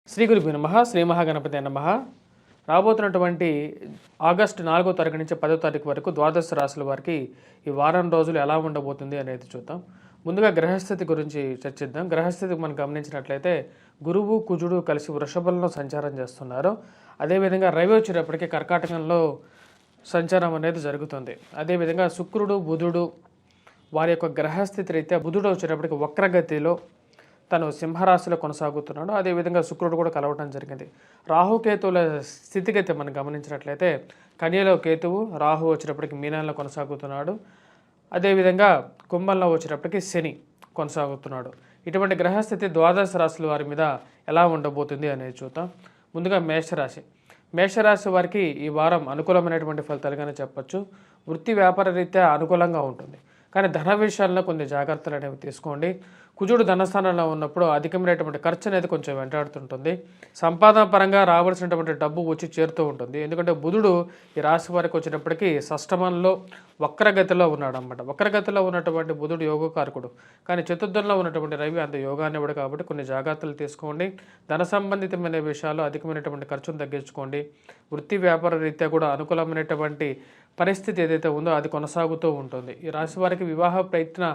శ్రీ గురుభ్యో నమః. శ్రీ మహాగణపతి నమః. రాబోతున్నటువంటి ఆగస్టు 4వ తారీఖు నుంచి 10వ తారీఖు వరకు ద్వాదశ రాశుల వారికి ఈ వారం రోజులు ఎలా ఉండబోతుంది అనేది చూద్దాం. ముందుగా గ్రహస్థితి గురించి చర్చిద్దాం. గ్రహస్థితి మనం గమనించినట్లయితే గురువు కుజుడు కలిసి వృషభంలో సంచారం చేస్తున్నారు. అదేవిధంగా రవి వచ్చేటప్పటికి కర్కాటకంలో సంచారం అనేది జరుగుతుంది. అదేవిధంగా శుక్రుడు బుధుడు వారి యొక్క గ్రహస్థితి రీత్యా బుధుడు వచ్చేటప్పటికి వక్రగతిలో తను సింహరాశిలో కొనసాగుతున్నాడు. అదేవిధంగా శుక్రుడు కూడా కలవటం జరిగింది. రాహుకేతువుల స్థితిగతి మనం గమనించినట్లయితే కన్యలో కేతువు, రాహు వచ్చేటప్పటికి మీనంలో కొనసాగుతున్నాడు. అదేవిధంగా కుంభంలో వచ్చేటప్పటికి శని కొనసాగుతున్నాడు. ఇటువంటి గ్రహస్థితి ద్వాదశ రాశుల వారి మీద ఎలా ఉండబోతుంది అనేది చూద్దాం. ముందుగా మేషరాశి. మేషరాశి వారికి ఈ వారం అనుకూలమైనటువంటి ఫలితాలుగానే చెప్పచ్చు. వృత్తి వ్యాపార రీత్యా అనుకూలంగా ఉంటుంది. కానీ ధన విషయాల్లో కొన్ని జాగ్రత్తలు అనేవి తీసుకోండి. కుజుడు ధనస్థానంలో ఉన్నప్పుడు అధికమైనటువంటి ఖర్చు అనేది కొంచెం వెంటాడుతుంటుంది. సంపాదన పరంగా రావాల్సినటువంటి డబ్బు వచ్చి చేరుతూ ఉంటుంది. ఎందుకంటే బుధుడు ఈ రాశి వారికి వచ్చినప్పటికీ షష్టమంలో వక్రగతిలో ఉన్నాడు అన్నమాట. వక్రగతిలో ఉన్నటువంటి బుధుడు యోగకారకుడు. కానీ చతుర్థంలో ఉన్నటువంటి రవి అంత యోగాన్ని ఇవ్వడు. కాబట్టి కొన్ని జాగ్రత్తలు తీసుకోండి. ధన సంబంధితమైన విషయాలు అధికమైనటువంటి ఖర్చును తగ్గించుకోండి. వృత్తి వ్యాపార రీత్యా కూడా అనుకూలమైనటువంటి పరిస్థితి ఏదైతే ఉందో అది కొనసాగుతూ ఉంటుంది. ఈ రాశి వారికి వివాహ ప్రయత్న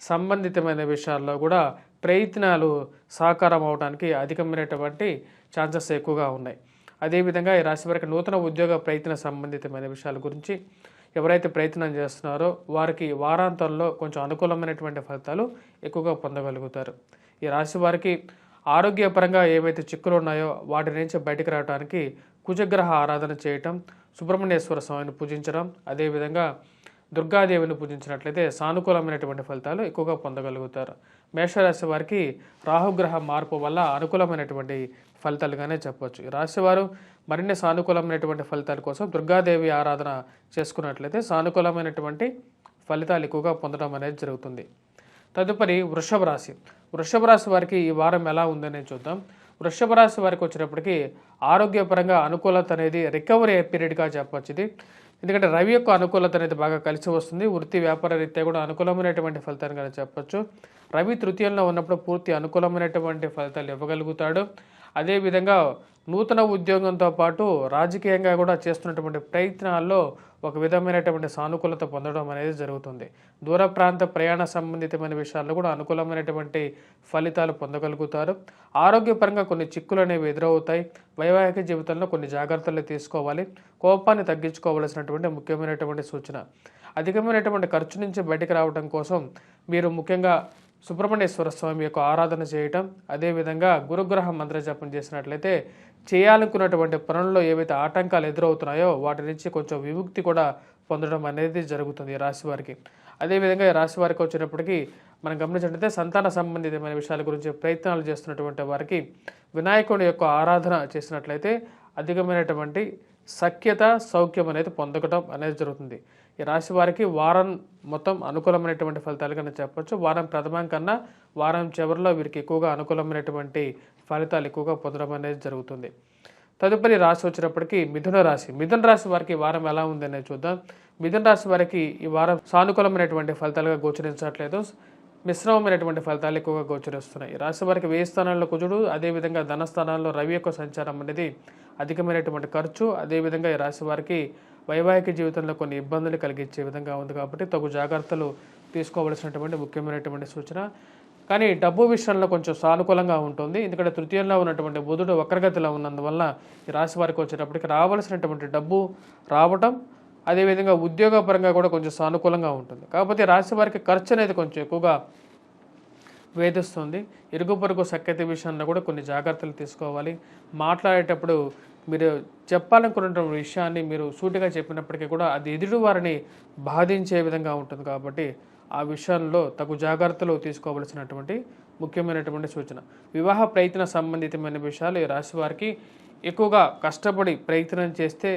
సంబంధితమైన విషయాల్లో కూడా ప్రయత్నాలు సాకారం అవడానికి అధికమైనటువంటి ఛాన్సెస్ ఎక్కువగా ఉన్నాయి. అదేవిధంగా ఈ రాశి వారికి నూతన ఉద్యోగ ప్రయత్న సంబంధితమైన విషయాల గురించి ఎవరైతే ప్రయత్నం చేస్తున్నారో వారికి వారాంతంలో కొంచెం అనుకూలమైనటువంటి ఫలితాలు ఎక్కువగా పొందగలుగుతారు. ఈ రాశి వారికి ఆరోగ్యపరంగా ఏవైతే చిక్కులు ఉన్నాయో వాటి నుంచి బయటకు రావడానికి కుజగ్రహ ఆరాధన చేయటం, సుబ్రహ్మణ్యేశ్వర స్వామిని పూజించడం, అదేవిధంగా దుర్గాదేవిని పూజించినట్లయితే సానుకూలమైనటువంటి ఫలితాలు ఎక్కువగా పొందగలుగుతారు. మేషరాశి వారికి రాహుగ్రహ మార్పు వల్ల అనుకూలమైనటువంటి ఫలితాలుగానే చెప్పవచ్చు. ఈ రాశివారు మరిన్ని సానుకూలమైనటువంటి ఫలితాల కోసం దుర్గాదేవి ఆరాధన చేసుకున్నట్లయితే సానుకూలమైనటువంటి ఫలితాలు ఎక్కువగా పొందడం అనేది జరుగుతుంది. తదుపరి వృషభ రాశి. వృషభ రాశి వారికి ఈ వారం ఎలా ఉందని చూద్దాం. వృషభ రాశి వారికి వచ్చినప్పటికీ ఆరోగ్యపరంగా అనుకూలత అనేది రికవరీ పీరియడ్గా చెప్పవచ్చు. ఇది ఎందుకంటే రవి యొక్క అనుకూలత అనేది బాగా కలిసి వస్తుంది. వృత్తి వ్యాపార రీత్యా కూడా అనుకూలమైనటువంటి ఫలితాన్ని కానీ చెప్పచ్చు. రవి తృతీయంలో ఉన్నప్పుడు పూర్తి అనుకూలమైనటువంటి ఫలితాలు ఇవ్వగలుగుతాడు. అదేవిధంగా నూతన ఉద్యోగంతో పాటు రాజకీయంగా కూడా చేస్తున్నటువంటి ప్రయత్నాల్లో ఒక విధమైనటువంటి సానుకూలత పొందడం అనేది జరుగుతుంది. దూర ప్రాంత ప్రయాణ సంబంధితమైన విషయాల్లో కూడా అనుకూలమైనటువంటి ఫలితాలు పొందగలుగుతారు. ఆరోగ్యపరంగా కొన్ని చిక్కులు అనేవి ఎదురవుతాయి. వైవాహిక జీవితంలో కొన్ని జాగ్రత్తలు తీసుకోవాలి. కోపాన్ని తగ్గించుకోవలసినటువంటి ముఖ్యమైనటువంటి సూచన. అధికమైనటువంటి ఖర్చు నుంచి బయటకు రావడం కోసం మీరు ముఖ్యంగా సుబ్రహ్మణ్యేశ్వర స్వామి యొక్క ఆరాధన చేయటం, అదేవిధంగా గురుగ్రహ మంత్ర జపం చేసినట్లయితే చేయాలనుకున్నటువంటి పనుల్లో ఏవైతే ఆటంకాలు ఎదురవుతున్నాయో వాటి నుంచి కొంచెం విముక్తి కూడా పొందడం అనేది జరుగుతుంది ఈ రాశి వారికి. అదేవిధంగా ఈ రాశి వారికి వచ్చినప్పటికీ మనం గమనించినట్లయితే సంతాన సంబంధితమైన విషయాల గురించి ప్రయత్నాలు చేస్తున్నటువంటి వారికి వినాయకుడి యొక్క ఆరాధన చేసినట్లయితే అధికమైనటువంటి సఖ్యత సౌఖ్యం అనేది పొందడం అనేది జరుగుతుంది. ఈ రాశి వారికి వారం మొత్తం అనుకూలమైనటువంటి ఫలితాలు కన్నా చెప్పచ్చు. వారం ప్రథమం కన్నా వారం చివరిలో వీరికి ఎక్కువగా అనుకూలమైనటువంటి ఫలితాలు ఎక్కువగా పొందడం అనేది జరుగుతుంది. తదుపరి రాశి వచ్చినప్పటికీ మిథున రాశి. మిథున రాశి వారికి ఈ వారం ఎలా ఉంది అనేది చూద్దాం. మిథున రాశి వారికి ఈ వారం సానుకూలమైనటువంటి ఫలితాలుగా గోచరించట్లేదు. మిశ్రమమైనటువంటి ఫలితాలు ఎక్కువగా గోచరిస్తున్నాయి. ఈ రాశి వారికి వ్యయ స్థానాల్లో కుజుడు, అదేవిధంగా ధనస్థానాల్లో రవి యొక్క సంచారం అనేది అధికమైనటువంటి ఖర్చు, అదేవిధంగా ఈ రాశి వారికి వైవాహిక జీవితంలో కొన్ని ఇబ్బందులు కలిగించే విధంగా ఉంది. కాబట్టి తగు జాగ్రత్తలు తీసుకోవలసినటువంటి ముఖ్యమైనటువంటి సూచన. కానీ డబ్బు విషయంలో కొంచెం సానుకూలంగా ఉంటుంది. ఎందుకంటే తృతీయంలో ఉన్నటువంటి బుధుడు వక్రగతిలో ఉన్నందువల్ల ఈ రాశి వారికి వచ్చేటప్పటికి రావాల్సినటువంటి డబ్బు రావటం, అదేవిధంగా ఉద్యోగపరంగా కూడా కొంచెం సానుకూలంగా ఉంటుంది. కాకపోతే రాశి వారికి ఖర్చు అనేది కొంచెం ఎక్కువగా వేధిస్తుంది. ఇరుగు పొరుగు సఖ్యత విషయంలో కూడా కొన్ని జాగ్రత్తలు తీసుకోవాలి. మాట్లాడేటప్పుడు మీరు చెప్పాలనుకున్నటువంటి విషయాన్ని మీరు సూటిగా చెప్పినప్పటికీ కూడా అది ఎదుటి వారిని బాధించే విధంగా ఉంటుంది. కాబట్టి ఆ విషయంలో తగు జాగ్రత్తలు తీసుకోవలసినటువంటి ముఖ్యమైనటువంటి సూచన. వివాహ ప్రయత్న సంబంధితమైన విషయాలు ఈ రాశి వారికి ఎక్కువగా కష్టపడి ప్రయత్నం చేస్తే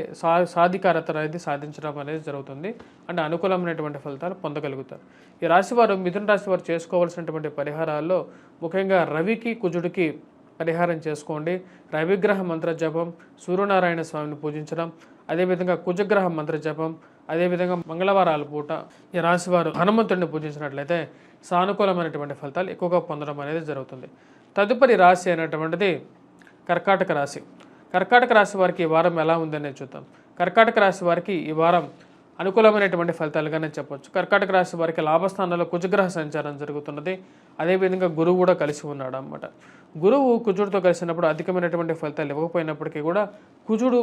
సాధికారత అనేది సాధించడం అనేది జరుగుతుంది. అంటే అనుకూలమైనటువంటి ఫలితాలు పొందగలుగుతారు. ఈ రాశివారు మిథున రాశి వారు చేసుకోవాల్సినటువంటి పరిహారాల్లో ముఖ్యంగా రవికి కుజుడికి పరిహారం చేసుకోండి. రవిగ్రహ మంత్ర జపం, సూర్యనారాయణ స్వామిని పూజించడం, అదేవిధంగా కుజగ్రహ మంత్ర జపం, అదేవిధంగా మంగళవారాల పూట ఈ రాశివారు హనుమంతుడిని పూజించినట్లయితే సానుకూలమైనటువంటి ఫలితాలు ఎక్కువగా పొందడం అనేది జరుగుతుంది. తదుపరి రాశి అయినటువంటిది కర్కాటక రాశి. కర్కాటక రాశి వారికి ఈ వారం ఎలా ఉందనే చూద్దాం. కర్కాటక రాశి వారికి ఈ వారం అనుకూలమైనటువంటి ఫలితాలుగానే చెప్పొచ్చు. కర్కాటక రాశి వారికి లాభస్థానంలో కుజగ్రహ సంచారం జరుగుతున్నది. అదేవిధంగా గురువు కూడా కలిసి ఉన్నాడు అన్నమాట. గురువు కుజుడితో కలిసినప్పుడు అధికమైనటువంటి ఫలితాలు ఇవ్వకపోయినప్పటికీ కూడా కుజుడు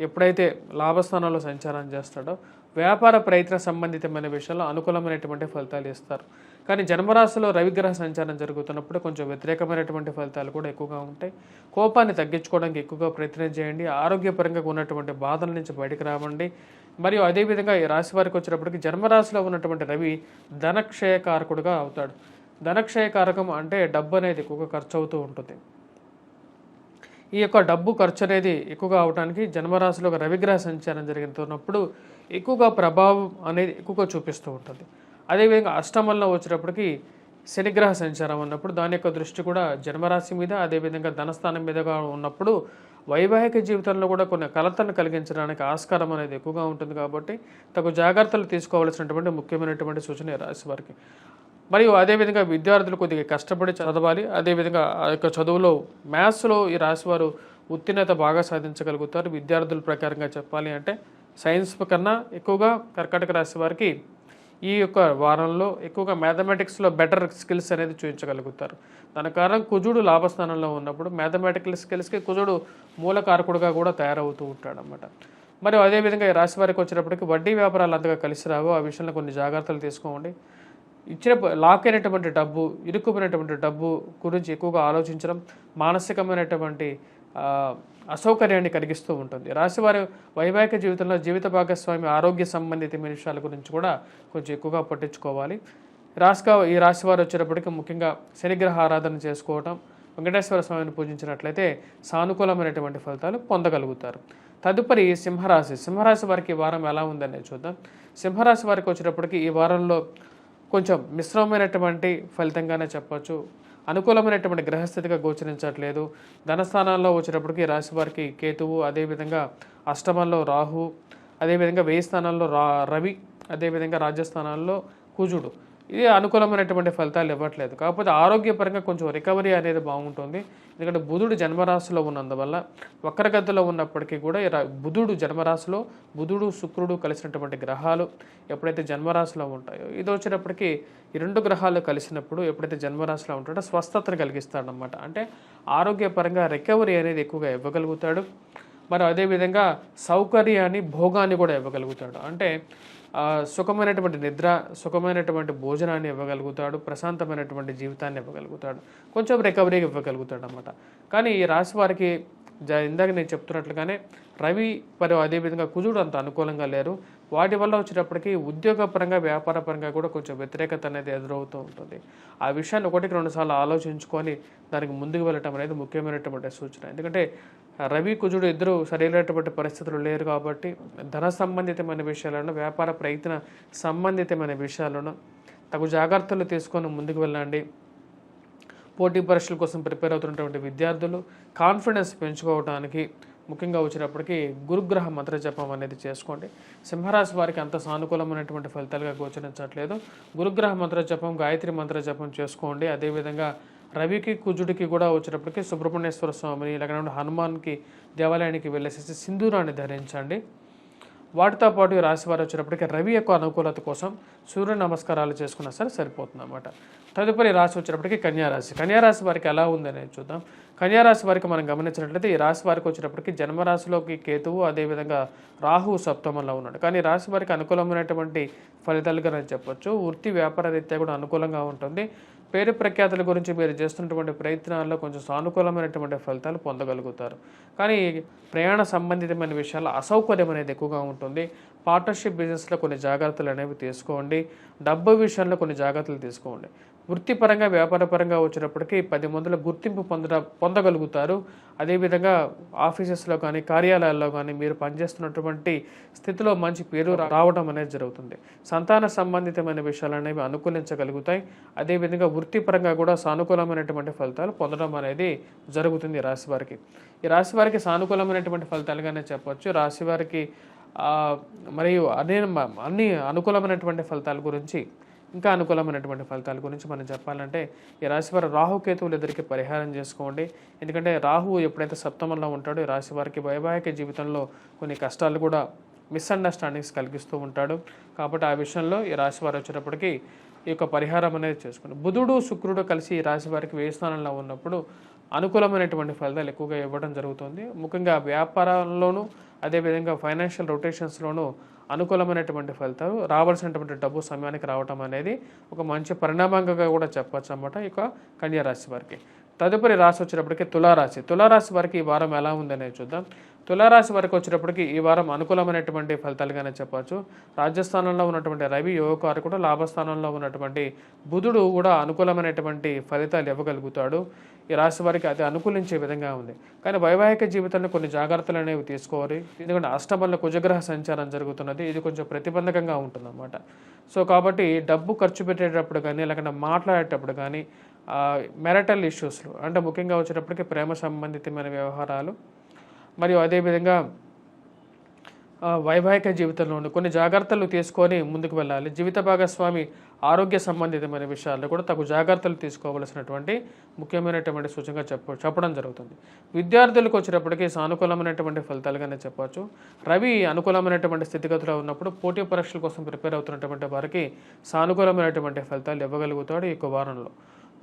ఎప్పుడైతే లాభస్థానంలో సంచారం చేస్తాడో వ్యాపార ప్రయత్న సంబంధితమైన విషయాల్లో అనుకూలమైనటువంటి ఫలితాలు ఇస్తారు. కానీ జన్మరాశిలో రవిగ్రహ సంచారం జరుగుతున్నప్పుడు కొంచెం వ్యతిరేకమైనటువంటి ఫలితాలు కూడా ఎక్కువగా ఉంటాయి. కోపాన్ని తగ్గించుకోవడానికి ఎక్కువగా ప్రయత్నం చేయండి. ఆరోగ్యపరంగా ఉన్నటువంటి బాధల నుంచి బయటకు రావండి. మరియు అదేవిధంగా ఈ రాశి వారికి వచ్చినప్పటికీ జన్మరాశిలో ఉన్నటువంటి రవి ధనక్షయకారకుడుగా అవుతాడు. ధనక్షయకారకం అంటే డబ్బు అనేది ఎక్కువగా ఖర్చు అవుతూ ఉంటుంది. ఈ యొక్క డబ్బు ఖర్చు అనేది ఎక్కువగా అవడానికి జన్మరాశిలో ఒక రవిగ్రహ సంచారం జరుగుతున్నప్పుడు ఎక్కువగా ప్రభావం అనేది ఎక్కువగా చూపిస్తూ ఉంటుంది. అదేవిధంగా అష్టమంలో వచ్చినప్పటికీ శనిగ్రహ సంచారం ఉన్నప్పుడు దాని యొక్క దృష్టి కూడా జన్మరాశి మీద, అదేవిధంగా ధనస్థానం మీదగా ఉన్నప్పుడు వైవాహిక జీవితంలో కూడా కొన్ని కలతను కలిగించడానికి ఆస్కారం అనేది ఎక్కువగా ఉంటుంది. కాబట్టి తగు జాగ్రత్తలు తీసుకోవాల్సినటువంటి ముఖ్యమైనటువంటి సూచన ఈ రాశి వారికి. మరియు అదేవిధంగా విద్యార్థులు కొద్దిగా కష్టపడి చదవాలి. అదేవిధంగా ఆ యొక్క చదువులో మ్యాథ్స్లో ఈ రాశివారు ఉత్తీర్ణత బాగా సాధించగలుగుతారు. విద్యార్థుల ప్రకారంగా చెప్పాలి అంటే సైన్స్ కన్నా ఎక్కువగా కర్కాటక రాశి వారికి ఈ యొక్క వారంలో ఎక్కువగా మ్యాథమెటిక్స్లో బెటర్ స్కిల్స్ అనేది చూపించగలుగుతారు. దాని కారణం కుజుడు లాభస్థానంలో ఉన్నప్పుడు మ్యాథమెటికల్ స్కిల్స్కి కుజుడు మూలకారకుడుగా కూడా తయారవుతూ ఉంటాడు అన్నమాట. మరియు అదేవిధంగా ఈ రాశి వారికి వచ్చినప్పటికీ వడ్డీ వ్యాపారాలు అంతగా కలిసి రావు. ఆ విషయంలో కొన్ని జాగ్రత్తలు తీసుకోండి. ఇచ్చిన లాక్ అయినటువంటి డబ్బు, ఇరుక్కుపోయినటువంటి డబ్బు గురించి ఎక్కువగా ఆలోచించడం మానసికమైనటువంటి అసౌకర్యాన్ని కలిగిస్తూ ఉంటుంది. రాశివారి వైవాహిక జీవితంలో జీవిత భాగస్వామి ఆరోగ్య సంబంధితమైన విషయాల గురించి కూడా కొంచెం ఎక్కువగా పట్టించుకోవాలి. ఈ రాశివారు వచ్చేటప్పటికి ముఖ్యంగా శనిగ్రహ ఆరాధన చేసుకోవటం, వెంకటేశ్వర స్వామిని పూజించినట్లయితే సానుకూలమైనటువంటి ఫలితాలు పొందగలుగుతారు. తదుపరి సింహరాశి. సింహరాశి వారికి ఈ వారం ఎలా ఉందనేది చూద్దాం. సింహరాశి వారికి వచ్చేటప్పటికి ఈ వారంలో కొంచెం మిశ్రమమైనటువంటి ఫలితంగానే చెప్పచ్చు. అనుకూలమైనటువంటి గ్రహస్థితిగా గోచరించట్లేదు. ధనస్థానాల్లో వచ్చేటప్పటికి రాశి వారికి కేతువు, అదేవిధంగా అష్టమంలో రాహు, అదేవిధంగా వ్యయ స్థానాల్లో రవి, అదేవిధంగా రాజ్యస్థానాల్లో కుజుడు. ఇది అనుకూలమైనటువంటి ఫలితాలు ఇవ్వట్లేదు. కాకపోతే ఆరోగ్యపరంగా కొంచెం రికవరీ అనేది బాగుంటుంది. ఎందుకంటే బుధుడు జన్మరాశిలో ఉన్నందువల్ల వక్రగతిలో ఉన్నప్పటికీ కూడా బుధుడు జన్మరాశిలో బుధుడు శుక్రుడు కలిసినటువంటి గ్రహాలు ఎప్పుడైతే జన్మరాశిలో ఉంటాయో ఇది వచ్చేటప్పటికి ఈ రెండు గ్రహాలు కలిసినప్పుడు ఎప్పుడైతే జన్మరాశిలో ఉంటాడో స్వస్థతను కలిగిస్తాడనమాట. అంటే ఆరోగ్యపరంగా రికవరీ అనేది ఎక్కువగా ఇవ్వగలుగుతాడు. మరి అదేవిధంగా సౌకర్యాన్ని భోగాన్ని కూడా ఇవ్వగలుగుతాడు. అంటే సుఖమైనటువంటి నిద్ర, సుఖమైనటువంటి భోజనాన్ని ఇవ్వగలుగుతాడు, ప్రశాంతమైనటువంటి జీవితాన్ని ఇవ్వగలుగుతాడు, కొంచెం రికవరీగా ఇవ్వగలుగుతాడు అన్నమాట. కానీ ఈ రాశి వారికి ఇందాక నేను చెప్తున్నట్లుగానే రవి మరియు అదేవిధంగా కుజుడు అంత అనుకూలంగా లేరు. వాటి వల్ల వచ్చేటప్పటికి ఉద్యోగపరంగా, వ్యాపారపరంగా కూడా కొంచెం వ్యతిరేకత అనేది ఎదురవుతూ ఉంటుంది. ఆ విషయాన్ని 1-2 సార్లు ఆలోచించుకొని దానికి ముందుకు వెళ్ళటం అనేది ముఖ్యమైనటువంటి సూచన. ఎందుకంటే రవి కుజుడు ఇద్దరు సరైనటువంటి పరిస్థితులు లేరు కాబట్టి ధన సంబంధితమైన విషయాలను, వ్యాపార ప్రయత్న సంబంధితమైన విషయాలను తగు జాగ్రత్తలు తీసుకొని ముందుకు వెళ్ళండి. పోటీ పరీక్షల కోసం ప్రిపేర్ అవుతున్నటువంటి విద్యార్థులు కాన్ఫిడెన్స్ పెంచుకోవడానికి ముఖ్యంగా వచ్చినప్పటికీ గురుగ్రహ మంత్ర జపం అనేది చేసుకోండి. సింహరాశి వారికి అంత సానుకూలమైనటువంటి ఫలితాలుగా గోచరించట్లేదు. గురుగ్రహ మంత్ర జపం, గాయత్రి మంత్ర జపం చేసుకోండి. అదేవిధంగా రవికి కుజుడికి కూడా వచ్చినప్పటికీ సుబ్రహ్మణ్యేశ్వర స్వామిని లేకపోతే హనుమాన్కి దేవాలయానికి వెళ్ళేసేసి సింధూరాన్ని ధరించండి. వాటితో పాటు ఈ రాశి వారు వచ్చినప్పటికీ రవి యొక్క అనుకూలత కోసం సూర్య నమస్కారాలు చేసుకున్నా సరే సరిపోతుంది అన్నమాట. తదుపరి రాశి వచ్చినప్పటికీ కన్యారాశి. కన్యారాశి వారికి ఎలా ఉందనేది చూద్దాం. కన్యారాశి వారికి మనం గమనించినట్లయితే ఈ రాశి వారికి వచ్చినప్పటికీ జన్మరాశిలోకి కేతువు, అదేవిధంగా రాహు సప్తమంలో ఉన్నాడు. కానీ ఈ రాశి వారికి అనుకూలమైనటువంటి ఫలితాలుగా నేను చెప్పొచ్చు. వృత్తి వ్యాపార రీత్యా కూడా అనుకూలంగా ఉంటుంది. పేరు ప్రఖ్యాతుల గురించి మీరు చేస్తున్నటువంటి ప్రయత్నాల్లో కొంచెం సానుకూలమైనటువంటి ఫలితాలు పొందగలుగుతారు. కానీ ప్రయాణ సంబంధితమైన విషయాల్లో అసౌకర్యం అనేది ఎక్కువగా ఉంటుంది. పార్ట్నర్షిప్ బిజినెస్లో కొన్ని జాగ్రత్తలు అనేవి తీసుకోండి. డబ్బు విషయంలో కొన్ని జాగ్రత్తలు తీసుకోండి. వృత్తిపరంగా, వ్యాపారపరంగా వచ్చినప్పటికీ 10 మందిలో గుర్తింపు పొందగలుగుతారు. అదేవిధంగా ఆఫీసెస్లో కానీ, కార్యాలయాల్లో కానీ మీరు పనిచేస్తున్నటువంటి స్థితిలో మంచి పేరు రావడం అనేది జరుగుతుంది. సంతాన సంబంధితమైన విషయాలు అనేవి అనుకూలించగలుగుతాయి. అదేవిధంగా వృత్తిపరంగా కూడా సానుకూలమైనటువంటి ఫలితాలు పొందడం అనేది జరుగుతుంది ఈ రాశి వారికి. ఈ రాశి వారికి సానుకూలమైనటువంటి ఫలితాలుగానే చెప్పవచ్చు. రాశి వారికి మరియు అన్ని అనుకూలమైనటువంటి ఫలితాల గురించి ఇంకా అనుకూలమైనటువంటి ఫలితాల గురించి మనం చెప్పాలంటే ఈ రాశి వారు రాహుకేతువులు ఇద్దరికి పరిహారం చేసుకోండి. ఎందుకంటే రాహువు ఎప్పుడైతే సప్తమంలో ఉంటాడో ఈ రాశి వారికి వైవాహిక జీవితంలో కొన్ని కష్టాలు కూడా మిస్అండర్స్టాండింగ్స్ కలిగిస్తూ ఉంటాడు. కాబట్టి ఆ విషయంలో ఈ రాశి వారు వచ్చేటప్పటికి ఈ యొక్క పరిహారం అనేది చేసుకోండి. బుధుడు శుక్రుడు కలిసి ఈ రాశి వారికి వ్యయ స్థానంలో ఉన్నప్పుడు అనుకూలమైనటువంటి ఫలితాలు ఎక్కువగా ఇవ్వడం జరుగుతుంది. ముఖ్యంగా వ్యాపారాల్లోనూ అదేవిధంగా ఫైనాన్షియల్ రొటేషన్స్లోనూ అనుకూలమైనటువంటి ఫలితాలు రావాల్సినటువంటి డబ్బు సమయానికి రావటం అనేది ఒక మంచి పరిణామంగా కూడా చెప్పచ్చు అన్నమాట ఇక కన్యా రాశి వారికి. తదుపరి రాశి వచ్చేటప్పటికి తులారాశి. తులారాశి వారికి ఈ వారం ఎలా ఉందనేది చూద్దాం. తులారాశి వరకు వచ్చేటప్పటికి ఈ వారం అనుకూలమైనటువంటి ఫలితాలుగానే చెప్పచ్చు. రాజ్యస్థానంలో ఉన్నటువంటి రవి యోగకారకుడు, లాభస్థానంలో ఉన్నటువంటి బుధుడు కూడా అనుకూలమైనటువంటి ఫలితాలు ఇవ్వగలుగుతాడు. ఈ రాశి వారికి అది అనుకూలించే విధంగా ఉంది. కానీ వైవాహిక జీవితంలో కొన్ని జాగ్రత్తలు అనేవి తీసుకోవాలి. ఎందుకంటే అష్టమంలో కుజగ్రహ సంచారం జరుగుతున్నది. ఇది కొంచెం ప్రతిబంధకంగా ఉంటుందన్నమాట. సో కాబట్టి డబ్బు ఖర్చు పెట్టేటప్పుడు కానీ లేకపోతే మాట్లాడేటప్పుడు కానీ మ్యారిటల్ ఇష్యూస్లు అంటే ముఖ్యంగా వచ్చేటప్పటికి ప్రేమ సంబంధితమైన వ్యవహారాలు మరియు అదేవిధంగా వైవాహిక జీవితంలో కొన్ని జాగ్రత్తలు తీసుకొని ముందుకు వెళ్ళాలి. జీవిత భాగస్వామి ఆరోగ్య సంబంధితమైన విషయాల్లో కూడా తగు జాగ్రత్తలు తీసుకోవలసినటువంటి ముఖ్యమైనటువంటి సూచనగా చెప్పడం జరుగుతుంది. విద్యార్థులకు వచ్చేటప్పటికి సానుకూలమైనటువంటి ఫలితాలుగానే చెప్పవచ్చు. రవి అనుకూలమైనటువంటి స్థితిగతిలో ఉన్నప్పుడు పోటీ పరీక్షల కోసం ప్రిపేర్ అవుతున్నటువంటి వారికి సానుకూలమైనటువంటి ఫలితాలు ఇవ్వగలుగుతాడు ఈ వారంలో.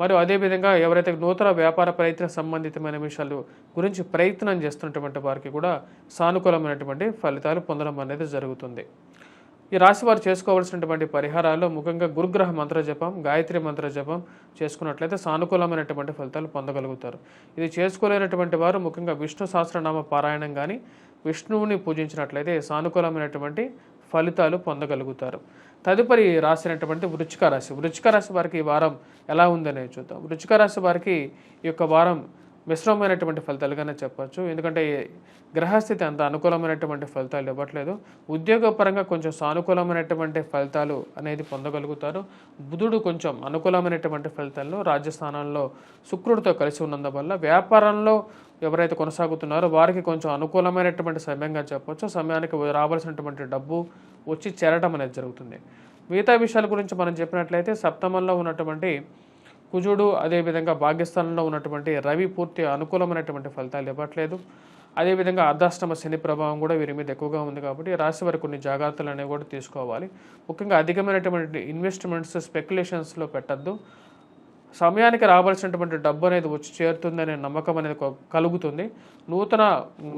మరియు అదేవిధంగా ఎవరైతే నూతన వ్యాపార ప్రయత్న సంబంధితమైన విషయాలు గురించి ప్రయత్నం చేస్తున్నటువంటి వారికి కూడా సానుకూలమైనటువంటి ఫలితాలు పొందడం అనేది జరుగుతుంది. ఈ రాశి వారు చేసుకోవాల్సినటువంటి పరిహారాల్లో ముఖ్యంగా గురుగ్రహ మంత్ర జపం, గాయత్రి మంత్ర జపం చేసుకున్నట్లయితే సానుకూలమైనటువంటి ఫలితాలు పొందగలుగుతారు. ఇది చేసుకోలేనటువంటి వారు ముఖ్యంగా విష్ణు సహస్రనామ పారాయణం కానీ విష్ణువుని పూజించినట్లయితే సానుకూలమైనటువంటి ఫలితాలు పొందగలుగుతారు. తదుపరి రాసినటువంటి వృశ్చిక రాశి. వృశ్చిక రాశి వారికి ఈ వారం ఎలా ఉందనేది చూద్దాం. వృశ్చిక రాశి వారికి ఈ యొక్క వారం మిశ్రమమైనటువంటి ఫలితాలుగానే చెప్పచ్చు. ఎందుకంటే గ్రహస్థితి అంత అనుకూలమైనటువంటి ఫలితాలు ఇవ్వట్లేదు. ఉద్యోగపరంగా కొంచెం సానుకూలమైనటువంటి ఫలితాలు అనేది పొందగలుగుతారు. బుధుడు కొంచెం అనుకూలమైనటువంటి ఫలితాల్లో రాజ్యస్థానంలో శుక్రుడితో కలిసి ఉన్నందువల్ల వ్యాపారంలో ఎవరైతే కొనసాగుతున్నారో వారికి కొంచెం అనుకూలమైనటువంటి సమయంగా చెప్పవచ్చు. సమయానికి రావాల్సినటువంటి డబ్బు వచ్చి చేరడం అనేది జరుగుతుంది. మిగతా విషయాల గురించి మనం చెప్పినట్లయితే సప్తమంలో ఉన్నటువంటి కుజుడు అదేవిధంగా భాగ్యస్థానంలో ఉన్నటువంటి రవి పూర్తి అనుకూలమైనటువంటి ఫలితాలు ఇవ్వట్లేదు. అదేవిధంగా అర్ధాష్టమ శని ప్రభావం కూడా వీరి మీద ఎక్కువగా ఉంది. కాబట్టి రాశి వారికి కొన్ని జాగ్రత్తలు అనేవి కూడా తీసుకోవాలి. ముఖ్యంగా అధికమైనటువంటి ఇన్వెస్ట్మెంట్స్ స్పెక్యులేషన్స్లో పెట్టద్దు. సమయానికి రావాల్సినటువంటి డబ్బు అనేది వచ్చి చేరుతుందనే నమ్మకం అనేది కలుగుతుంది. నూతన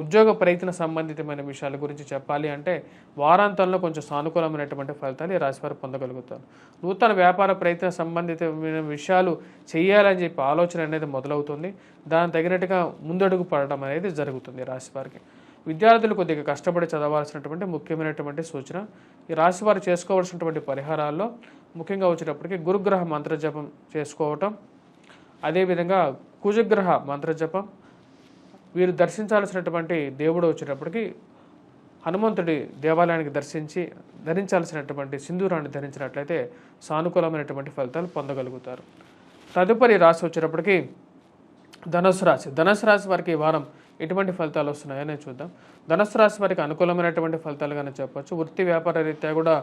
ఉద్యోగ ప్రయత్న సంబంధితమైన విషయాల గురించి చెప్పాలి అంటే వారాంతంలో కొంచెం సానుకూలమైనటువంటి ఫలితాలు ఈ రాశివారు పొందగలుగుతారు. నూతన వ్యాపార ప్రయత్న సంబంధితమైన విషయాలు చేయాలని చెప్పి ఆలోచన అనేది మొదలవుతుంది. దాని తగినట్టుగా ముందడుగు పడడం అనేది జరుగుతుంది రాశివారికి. విద్యార్థులు కొద్దిగా కష్టపడి చదవాల్సినటువంటి ముఖ్యమైనటువంటి సూచన. ఈ రాశివారు చేసుకోవాల్సినటువంటి పరిహారాల్లో ముఖ్యంగా వచ్చేటప్పటికి గురుగ్రహ మంత్రజపం చేసుకోవటం, అదేవిధంగా కుజగ్రహ మంత్రజపం, వీరు దర్శించాల్సినటువంటి దేవుడు వచ్చేటప్పటికి హనుమంతుడి దేవాలయానికి ధరించాల్సినటువంటి సింధూరాన్ని ధరించినట్లయితే సానుకూలమైనటువంటి ఫలితాలు పొందగలుగుతారు. తదుపరి రాశి వచ్చేటప్పటికి ధనుసు రాశి. ధనుసు రాశి వారికి ఈ వారం ఎటువంటి ఫలితాలు వస్తున్నాయని చూద్దాం. ధనుసు రాశి వారికి అనుకూలమైనటువంటి ఫలితాలుగానే చెప్పచ్చు. వృత్తి వ్యాపార రీత్యా కూడా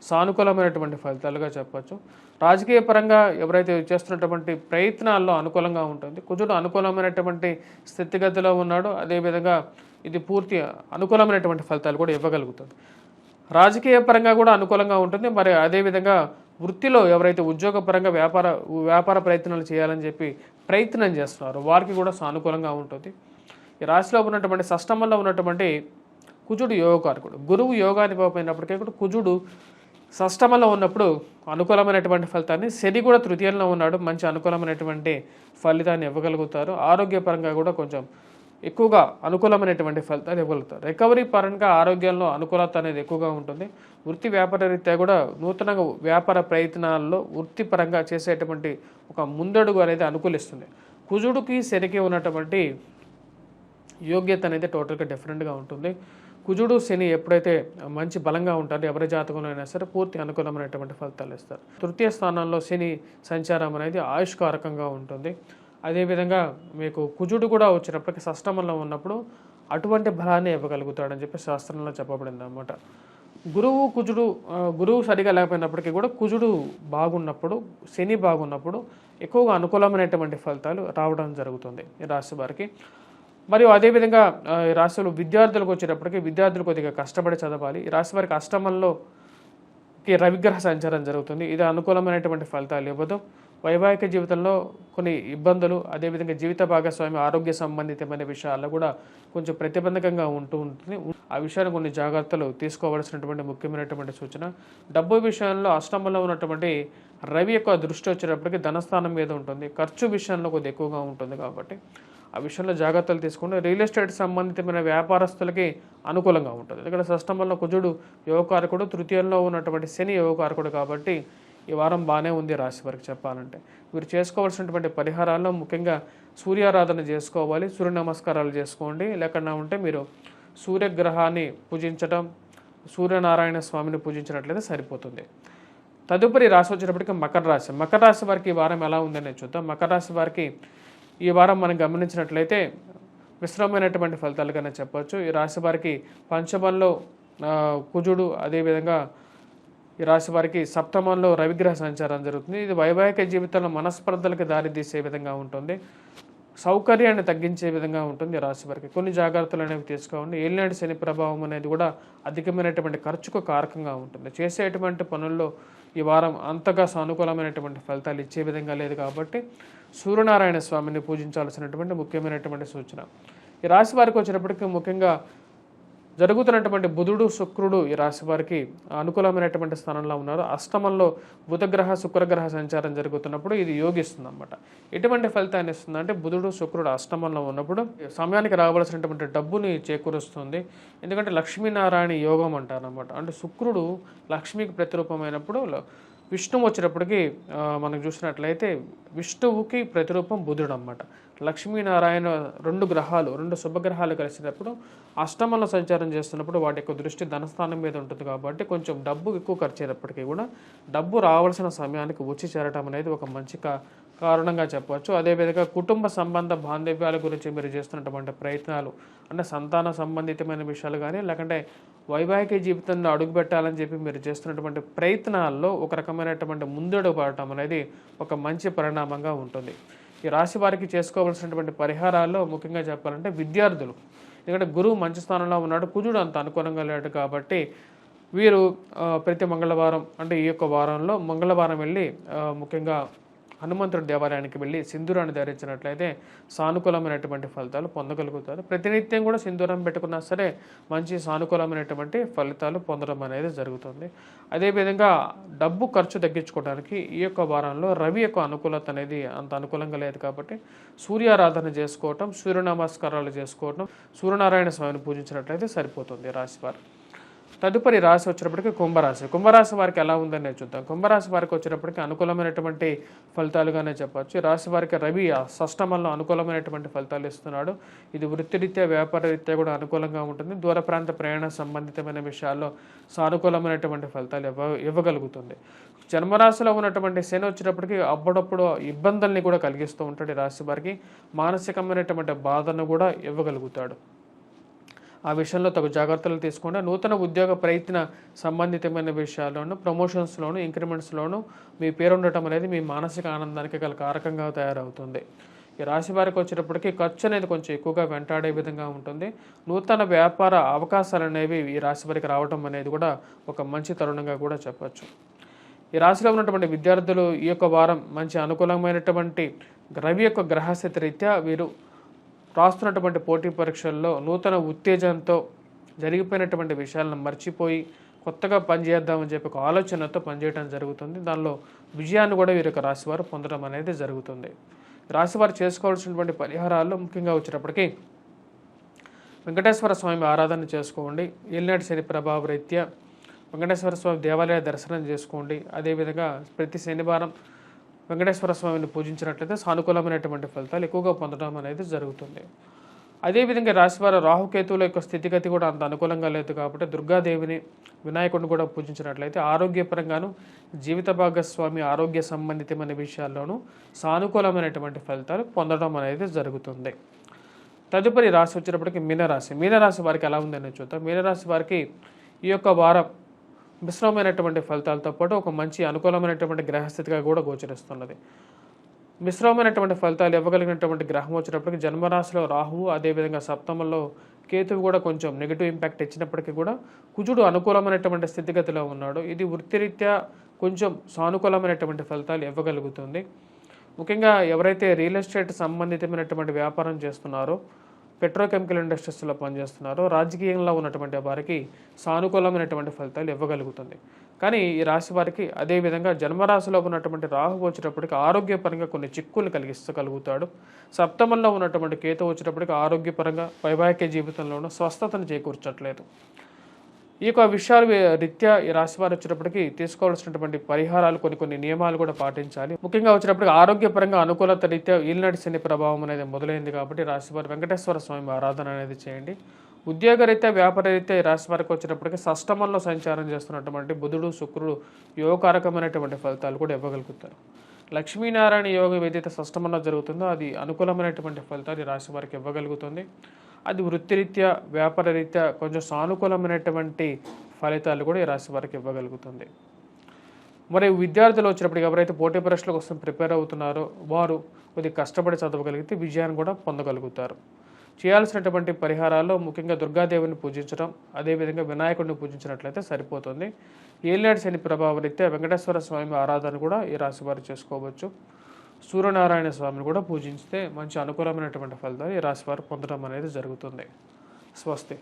సానుకూలమైనటువంటి ఫలితాలుగా చెప్పచ్చు. రాజకీయ పరంగా ఎవరైతే చేస్తున్నటువంటి ప్రయత్నాల్లో అనుకూలంగా ఉంటుంది. కుజుడు అనుకూలమైనటువంటి స్థితిగతిలో ఉన్నాడు. అదేవిధంగా ఇది పూర్తి అనుకూలమైనటువంటి ఫలితాలు కూడా ఇవ్వగలుగుతుంది. రాజకీయ పరంగా కూడా అనుకూలంగా ఉంటుంది. మరి అదేవిధంగా వృత్తిలో ఎవరైతే ఉద్యోగపరంగా వ్యాపార ప్రయత్నాలు చేయాలని చెప్పి ప్రయత్నం చేస్తున్నారో వారికి కూడా సానుకూలంగా ఉంటుంది. ఈ రాశిలో ఉన్నటువంటి షష్టమంలో ఉన్నటువంటి కుజుడు యోగకారకుడు. గురువు యోగాన్ని ఇవ్వకపోయినప్పటికీ కూడా కుజుడు షష్టమంలో ఉన్నప్పుడు అనుకూలమైనటువంటి ఫలితాన్ని, శని కూడా తృతీయంలో ఉన్నాడు, మంచి అనుకూలమైనటువంటి ఫలితాన్ని ఇవ్వగలుగుతారు. ఆరోగ్యపరంగా కూడా కొంచెం ఎక్కువగా అనుకూలమైనటువంటి ఫలితాలు ఇవ్వగలుగుతారు. రికవరీ పరంగా ఆరోగ్యంలో అనుకూలత అనేది ఎక్కువగా ఉంటుంది. వృత్తి వ్యాపార రీత్యా కూడా నూతనంగా వ్యాపార ప్రయత్నాల్లో వృత్తిపరంగా చేసేటువంటి ఒక ముందడుగు అనేది అనుకూలిస్తుంది. కుజుడికి శనికి ఉన్నటువంటి యోగ్యత అనేది టోటల్గా డిఫరెంట్గా ఉంటుంది. కుజుడు శని ఎప్పుడైతే మంచి బలంగా ఉంటారో ఎవరి జాతకంలో అయినా సరే పూర్తి అనుకూలమైనటువంటి ఫలితాలు ఇస్తారు. తృతీయ స్థానంలో శని సంచారం అనేది ఆయుష్కారకంగా ఉంటుంది. అదేవిధంగా మీకు కుజుడు కూడా వచ్చినప్పటికీ షష్టమంలో ఉన్నప్పుడు అటువంటి బలాన్ని ఇవ్వగలుగుతాడని చెప్పి శాస్త్రంలో చెప్పబడింది అన్నమాట. గురువు సరిగా లేకపోయినప్పటికీ కూడా కుజుడు బాగున్నప్పుడు, శని బాగున్నప్పుడు ఎక్కువగా అనుకూలమైనటువంటి ఫలితాలు రావడం జరుగుతుంది ఈ రాశి వారికి. మరియు అదేవిధంగా ఈ రాశిలో విద్యార్థులకు వచ్చేటప్పటికి విద్యార్థులు కొద్దిగా కష్టపడి చదవాలి. ఈ రాశి వారికి అష్టమంలోకి రవిగ్రహ సంచారం జరుగుతుంది. ఇది అనుకూలమైనటువంటి ఫలితాలు ఇవ్వదు. వైవాహిక జీవితంలో కొన్ని ఇబ్బందులు, అదేవిధంగా జీవిత భాగస్వామి ఆరోగ్య సంబంధితమైన విషయాల్లో కూడా కొంచెం ప్రతిబంధకంగా ఉంటుంది. ఆ విషయాన్ని కొన్ని జాగ్రత్తలు తీసుకోవాల్సినటువంటి ముఖ్యమైనటువంటి సూచన. డబ్బు విషయంలో అష్టమంలో ఉన్నటువంటి రవి యొక్క దృష్టి వచ్చేటప్పటికి ధనస్థానం మీద ఉంటుంది. ఖర్చు విషయంలో కొద్దిగా ఎక్కువగా ఉంటుంది కాబట్టి ఆ విషయంలో జాగ్రత్తలు తీసుకుంటే రియల్ ఎస్టేట్ సంబంధితమైన వ్యాపారస్తులకి అనుకూలంగా ఉంటుంది. ఇక్కడ షష్టమంలో కుజుడు యువకారకుడు, తృతీయంలో ఉన్నటువంటి శని యువకారకుడు కాబట్టి ఈ వారం బాగానే ఉంది రాశి వారికి చెప్పాలంటే. మీరు చేసుకోవాల్సినటువంటి పరిహారాల్లో ముఖ్యంగా సూర్యారాధన చేసుకోవాలి, సూర్య నమస్కారాలు చేసుకోండి. లేకుండా ఉంటే మీరు సూర్యగ్రహాన్ని పూజించడం, సూర్యనారాయణ స్వామిని పూజించినట్లయితే సరిపోతుంది. తదుపరి రాశి వచ్చేటప్పటికి మకర రాశి. మకర రాశి వారికి ఈ వారం ఎలా ఉందని చూద్దాం. మకర రాశి వారికి ఈ వారం మనం గమనించినట్లయితే మిశ్రమైనటువంటి ఫలితాలుగానే చెప్పవచ్చు. ఈ రాశి వారికి పంచమంలో కుజుడు, అదేవిధంగా ఈ రాశి వారికి సప్తమంలో రవిగ్రహ సంచారం జరుగుతుంది. ఇది వైవాహిక జీవితంలో మనస్పర్ధలకు దారితీసే విధంగా ఉంటుంది, సౌకర్యాన్ని తగ్గించే విధంగా ఉంటుంది ఈ రాశి వారికి. కొన్ని జాగ్రత్తలు అనేవి తీసుకోండి. ఏలినాటి శని ప్రభావం అనేది కూడా అధికమైనటువంటి ఖర్చుకు కారకంగా ఉంటుంది. చేసేటువంటి పనుల్లో ఈ వారం అంతగా సానుకూలమైనటువంటి ఫలితాలు ఇచ్చే విధంగా లేదు కాబట్టి సూర్యనారాయణ స్వామిని పూజించాల్సినటువంటి ముఖ్యమైనటువంటి సూచన. ఈ రాశి వారికి వచ్చినప్పటికీ ముఖ్యంగా జరుగుతున్నటువంటి బుధుడు, శుక్రుడు ఈ రాశి వారికి అనుకూలమైనటువంటి స్థానంలో ఉన్నారు. అష్టమంలో బుధగ్రహ, శుక్రగ్రహ సంచారం జరుగుతున్నప్పుడు ఇది యోగిస్తుంది అన్నమాట. ఎటువంటి ఫలితాన్ని ఇస్తుందంటే బుధుడు, శుక్రుడు అష్టమంలో ఉన్నప్పుడు సమయానికి రావాల్సినటువంటి డబ్బుని చేకూరుస్తుంది. ఎందుకంటే లక్ష్మీనారాయణ యోగం అంటారనమాట. అంటే శుక్రుడు లక్ష్మికి ప్రతిరూపమైనప్పుడు విష్ణువు వచ్చేటప్పటికి మనం చూసినట్లయితే విష్ణువుకి ప్రతిరూపం బుధుడు అన్నమాట. లక్ష్మీనారాయణ రెండు శుభగ్రహాలు కలిసినప్పుడు అష్టమంలో సంచారం చేస్తున్నప్పుడు వాటి యొక్క దృష్టి ధనస్థానం మీద ఉంటుంది కాబట్టి కొంచెం డబ్బు ఎక్కువ ఖర్చు అయినప్పటికీ కూడా డబ్బు రావాల్సిన సమయానికి వచ్చి చేరటం అనేది ఒక మంచి కారణంగా చెప్పవచ్చు. అదేవిధంగా కుటుంబ సంబంధ బాంధవ్యాల గురించి మీరు చేస్తున్నటువంటి ప్రయత్నాలు, అంటే సంతాన సంబంధితమైన విషయాలు కానీ, లేకంటే వైవాహిక జీవితంలో అడుగుపెట్టాలని చెప్పి మీరు చేస్తున్నటువంటి ప్రయత్నాల్లో ఒక రకమైనటువంటి ముందడుగు పడటం అనేది ఒక మంచి పరిణామంగా ఉంటుంది. ఈ రాశి వారికి చేసుకోవాల్సినటువంటి పరిహారాల్లో ముఖ్యంగా చెప్పాలంటే విద్యార్థులు, ఎందుకంటే గురువు మంచి స్థానంలో ఉన్నాడు, కుజుడు అంత అనుకూలంగా లేడు కాబట్టి వీరు ప్రతి మంగళవారం, అంటే ఈ యొక్క వారంలో మంగళవారం వెళ్ళి ముఖ్యంగా హనుమంతుడి దేవాలయానికి వెళ్ళి సింధూరాన్ని ధరించినట్లయితే సానుకూలమైనటువంటి ఫలితాలు పొందగలుగుతారు. ప్రతినిత్యం కూడా సింధూరం పెట్టుకున్నా సరే మంచి సానుకూలమైనటువంటి ఫలితాలు పొందడం అనేది జరుగుతుంది. అదేవిధంగా డబ్బు ఖర్చు తగ్గించుకోవడానికి ఈ యొక్క వారంలో రవి యొక్క అనుకూలత అనేది అంత అనుకూలంగా లేదు కాబట్టి సూర్యారాధన చేసుకోవటం, సూర్య నమస్కారాలు చేసుకోవటం, సూర్యనారాయణ స్వామిని పూజించినట్లయితే సరిపోతుంది రాశివారు. తదుపరి రాశి వచ్చేటప్పటికి కుంభరాశి. కుంభరాశి వారికి ఎలా ఉందని చూద్దాం. కుంభరాశి వారికి వచ్చేటప్పటికి అనుకూలమైనటువంటి ఫలితాలుగానే చెప్పచ్చు. రాశి వారికి రవి షష్టమంలో అనుకూలమైనటువంటి ఫలితాలు ఇస్తున్నాడు. ఇది వృత్తిరీత్యా, వ్యాపార రీత్యా కూడా అనుకూలంగా ఉంటుంది. దూర ప్రాంత ప్రయాణ సంబంధితమైన విషయాల్లో సానుకూలమైనటువంటి ఫలితాలు ఇవ్వగలుగుతుంది. జన్మరాశిలో ఉన్నటువంటి శని వచ్చేటప్పటికి అప్పుడప్పుడు ఇబ్బందుల్ని కూడా కలిగిస్తూ ఉంటాడు. ఈ రాశి వారికి మానసికమైనటువంటి బాధను కూడా ఇవ్వగలుగుతాడు. ఆ విషయంలో తగు జాగ్రత్తలు తీసుకుంటే నూతన ఉద్యోగ ప్రయత్న సంబంధితమైన విషయాల్లోనూ, ప్రమోషన్స్లోను, ఇంక్రిమెంట్స్లోనూ మీ పేరు ఉండటం అనేది మీ మానసిక ఆనందానికి గల కారకంగా తయారవుతుంది. ఈ రాశి వారికి వచ్చేటప్పటికి ఖర్చు అనేది కొంచెం ఎక్కువగా వెంటాడే విధంగా ఉంటుంది. నూతన వ్యాపార అవకాశాలు అనేవి ఈ రాశి వారికి రావడం అనేది కూడా ఒక మంచి తరుణంగా కూడా చెప్పచ్చు. ఈ రాశిలో ఉన్నటువంటి విద్యార్థులు ఈ యొక్క వారం మంచి అనుకూలమైనటువంటి రవి యొక్క గ్రహస్థితి రీత్యా వీరు రాస్తున్నటువంటి పోటీ పరీక్షల్లో నూతన ఉత్తేజంతో జరిగిపోయినటువంటి విషయాలను మర్చిపోయి కొత్తగా పనిచేద్దామని చెప్పి ఒక ఆలోచనతో పనిచేయడం జరుగుతుంది. దానిలో విజయాన్ని కూడా వీరి యొక్క రాశివారు పొందడం అనేది జరుగుతుంది. రాశివారు చేసుకోవాల్సినటువంటి పరిహారాల్లో ముఖ్యంగా వచ్చేటప్పటికి వెంకటేశ్వర స్వామి ఆరాధన చేసుకోండి. ఏలినాటి శని ప్రభావ రీత్యా వెంకటేశ్వర స్వామి దేవాలయ దర్శనం చేసుకోండి. అదేవిధంగా ప్రతి శనివారం వెంకటేశ్వర స్వామిని పూజించినట్లయితే సానుకూలమైనటువంటి ఫలితాలు ఎక్కువగా పొందడం అనేది జరుగుతుంది. అదేవిధంగా రాశివారు రాహుకేతువుల యొక్క స్థితిగతి కూడా అంత అనుకూలంగా లేదు కాబట్టి దుర్గాదేవిని, వినాయకుడిని కూడా పూజించినట్లయితే ఆరోగ్యపరంగాను, జీవిత భాగస్వామి ఆరోగ్య సంబంధితమైన విషయాల్లోనూ సానుకూలమైనటువంటి ఫలితాలు పొందడం అనేది జరుగుతుంది. తదుపరి రాశి వచ్చేటప్పటికి మీనరాశి. మీనరాశి వారికి ఎలా ఉందని చూద్దాం. మీనరాశి వారికి ఈ యొక్క వారం మిశ్రమమైనటువంటి ఫలితాలతో పాటు ఒక మంచి అనుకూలమైనటువంటి గ్రహస్థితిగా కూడా గోచరిస్తున్నది. మిశ్రమమైనటువంటి ఫలితాలు ఇవ్వగలిగినటువంటి గ్రహం వచ్చినప్పటికీ జన్మరాశిలో రాహువు, అదేవిధంగా సప్తమంలో కేతువు కూడా కొంచెం నెగిటివ్ ఇంపాక్ట్ ఇచ్చినప్పటికీ కూడా కుజుడు అనుకూలమైనటువంటి స్థితిగతిలో ఉన్నాడు. ఇది వృత్తిరీత్యా కొంచెం సానుకూలమైనటువంటి ఫలితాలు ఇవ్వగలుగుతుంది. ముఖ్యంగా ఎవరైతే రియల్ ఎస్టేట్ సంబంధితమైనటువంటి వ్యాపారం చేస్తున్నారో, పెట్రోకెమికల్ ఇండస్ట్రీస్లో పనిచేస్తున్నారో, రాజకీయంలో ఉన్నటువంటి వారికి సానుకూలమైనటువంటి ఫలితాలు ఇవ్వగలుగుతుంది. కానీ ఈ రాశి వారికి అదేవిధంగా జన్మరాశిలో ఉన్నటువంటి రాహు వచ్చేటప్పటికి ఆరోగ్యపరంగా కొన్ని చిక్కులు కలిగించగలుగుతాడు. సప్తమంలో ఉన్నటువంటి కేతు వచ్చేటప్పటికి ఆరోగ్యపరంగా వైవాహిక జీవితంలోనూ స్వస్థతను చేకూర్చట్లేదు. ఈ యొక్క విషయాలు రీత్యా ఈ రాశి వారు వచ్చేటప్పటికి తీసుకోవాల్సినటువంటి పరిహారాలు కొన్ని నియమాలు కూడా పాటించాలి. ముఖ్యంగా వచ్చేటప్పటికి ఆరోగ్యపరంగా అనుకూలత రీత్యా ఈల్నాటి శని ప్రభావం అనేది మొదలైంది కాబట్టి రాశి వారు వెంకటేశ్వర స్వామి ఆరాధన అనేది చేయండి. ఉద్యోగరీత్యా వ్యాపారరీత్యా ఈ రాశి వారికి వచ్చేటప్పటికి షష్టమంలో సంచారం చేస్తున్నటువంటి బుధుడు, శుక్రుడు యోగకారకమైనటువంటి ఫలితాలు కూడా ఇవ్వగలుగుతారు. లక్ష్మీనారాయణ యోగం ఏదైతే షష్టమంలో జరుగుతుందో అది అనుకూలమైనటువంటి ఫలితాలు ఈ రాశి వారికి ఇవ్వగలుగుతుంది. అది వృత్తిరీత్యా వ్యాపారరీత్యా కొంచెం సానుకూలమైనటువంటి ఫలితాలు కూడా ఈ రాశి వారికి ఇవ్వగలుగుతుంది. మరి విద్యార్థులు వచ్చినప్పటికి ఎవరైతే పోటీ పరీక్షల కోసం ప్రిపేర్ అవుతున్నారో వారు కొద్దిగా కష్టపడి చదవగలిగితే విజయాన్ని కూడా పొందగలుగుతారు. చేయాల్సినటువంటి పరిహారాల్లో ముఖ్యంగా దుర్గాదేవిని పూజించడం, అదేవిధంగా వినాయకుడిని పూజించినట్లయితే సరిపోతుంది. ఏలినాటి శని ప్రభావం రీత్యా వెంకటేశ్వర స్వామి ఆరాధన కూడా ఈ రాశి వారు చేసుకోవచ్చు. సూర్యనారాయణ స్వామిని కూడా పూజించితే మంచి అనుకూలమైనటువంటి ఫలితాలు ఈ రాశి వారు పొందడం అనేది జరుగుతుంది. స్వస్తి.